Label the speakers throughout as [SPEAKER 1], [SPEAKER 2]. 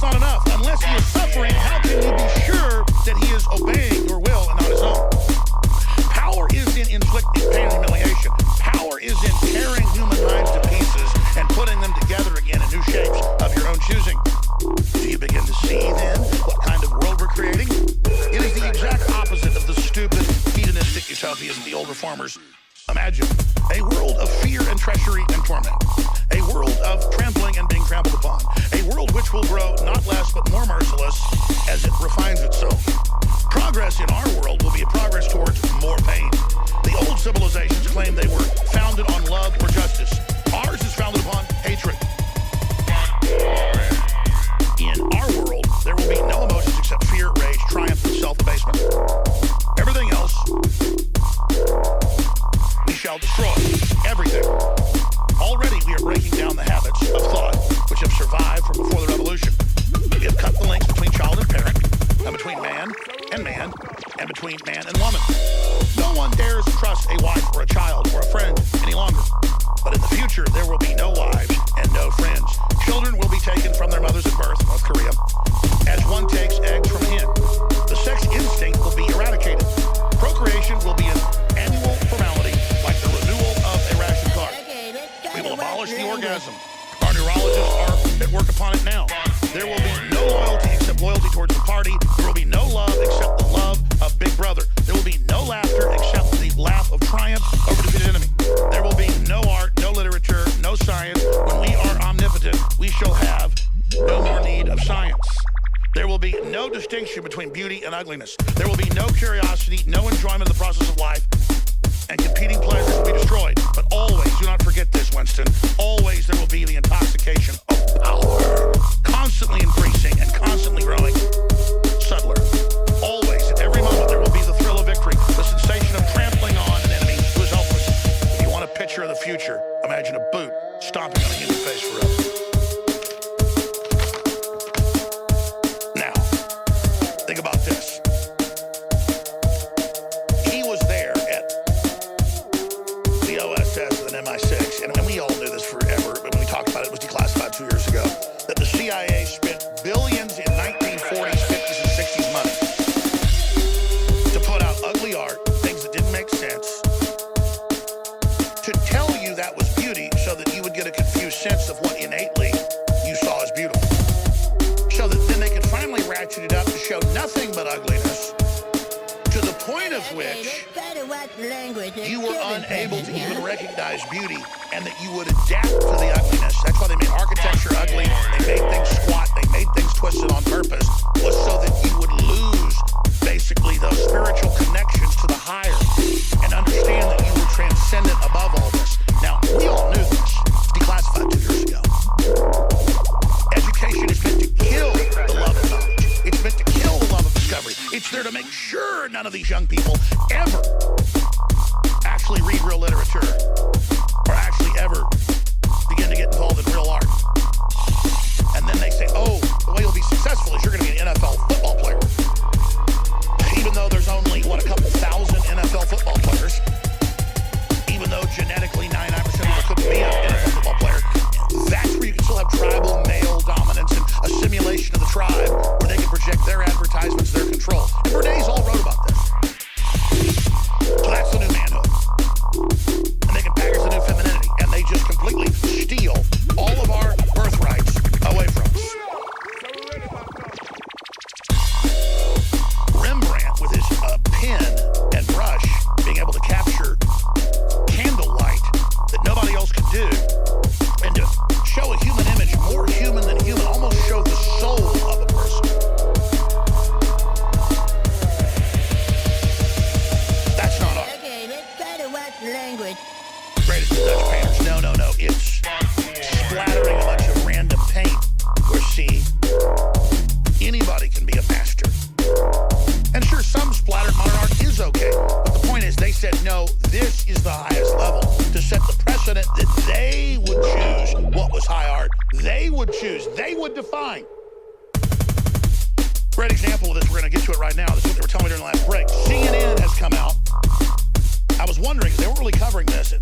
[SPEAKER 1] is not enough. Unless he is suffering, how can you be sure that he is obeying your will and not his own? Power is in inflicting pain and humiliation. Power is in tearing human minds to pieces and putting them together again in new shapes of your own choosing. Do you begin to see, then, what kind of world we're creating? It is the exact opposite of the stupid, hedonistic utopias of the old reformers imagine. A world of fear and treachery and torment. A world of trampling and being trampled upon. A world which will grow not less but more merciless as it refines itself. Progress in our world will be a progress towards more pain. The old civilizations claimed they were founded on love or justice. Ours is founded upon hatred. In our world, there will be no emotions except fear, rage, triumph, and self-abasement. Everything else, we shall destroy. Everything. Already we are breaking down the habits of thought which have survived from before the revolution. We have cut the links between child and parent, and between man, and between man and woman. No one dares trust a wife or a child or a friend any longer. But in the future, there will be no wives and no friends. Children will be taken from their mothers at birth, North Korea, as one takes eggs from a hen. The sex instinct will be eradicated. Procreation will be an annual formality, like the renewal of a ration card. We will abolish the orgasm. Our neurologists are at work upon it now. There will be no loyalty except loyalty towards the party. There will be no love except the love of Big Brother. There will be no laughter except the laugh of triumph over defeated enemy. There will be no art, no literature, no science. When we are omnipotent, we shall have no more need of science. There will be no distinction between beauty and ugliness. There will be no curiosity, no enjoyment of the process of life, and competing pleasures will be destroyed. But always, do not forget this, Winston, always there will be the intoxication of power, constantly increasing and constantly growing subtler. Always, at every moment, there will be the thrill of victory, the sensation of trampling on an enemy who is helpless. If you want a picture of the future, imagine a boot stomping on a human face forever. Now, think about this. He was there at the OSS with an MI6, and we all knew this forever, but when we talked about it, it was declassified 2 years ago, that the CIA spent billions in 1940s, 50s, and 60s money to put out ugly art, things that didn't make sense, to tell you that was beauty so that you would get a confused sense of what innately you saw as beautiful. So that then they could finally ratchet it up to show nothing but ugliness, to the point of which you were unable to even recognize beauty, and that you would adapt to the ugliness. That's why they made architecture ugly, they made things squat, they made things twisted on purpose, was so that you would lose basically those spiritual connections to the higher and understand that you were transcendent above all this. Now, we all knew this. It's declassified 2 years ago. Education is meant to kill the love of knowledge. It's meant to kill the love of discovery. It's there to make sure none of these young people ever actually read real literature or actually ever begin to get involved in real art. And then they say, oh, the way you'll be successful is you're going to be an NFL football player. Even though there's only, what, a couple thousand NFL football players, even though genetically 99% of them couldn't be an NFL football player, that's where you can still have tribal male dominance and a simulation of the tribe where they can project their advertisements, their control. And Bernays all wrote about this. So that's the new manhood. And they can package the new femininity, and they just completely steal all of our birthrights away from us. Rembrandt, with his pen and brush, being able to capture candlelight that nobody else could do, and to show a human image more human than human, almost show the soul of a person. That's not art.
[SPEAKER 2] Okay, let's try to watch language.
[SPEAKER 1] Greatest of Dutch painters. No. It's splattering a bunch of random paint. Where, see, anybody can be a master. And sure, some splattered modern art is okay. But the point is, they said, no, this is the highest level to set the precedent that they would choose what was high art. They would choose. They would define. Great example of this. We're going to get to it right now. This is what they were telling me during the last break. CNN has come out. I was wondering, they weren't really covering this.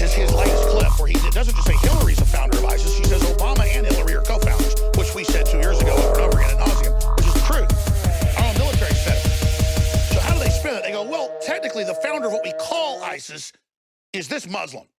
[SPEAKER 1] His latest clip where he doesn't just say Hillary's a founder of ISIS. He says Obama and Hillary are co-founders, which we said Muslim.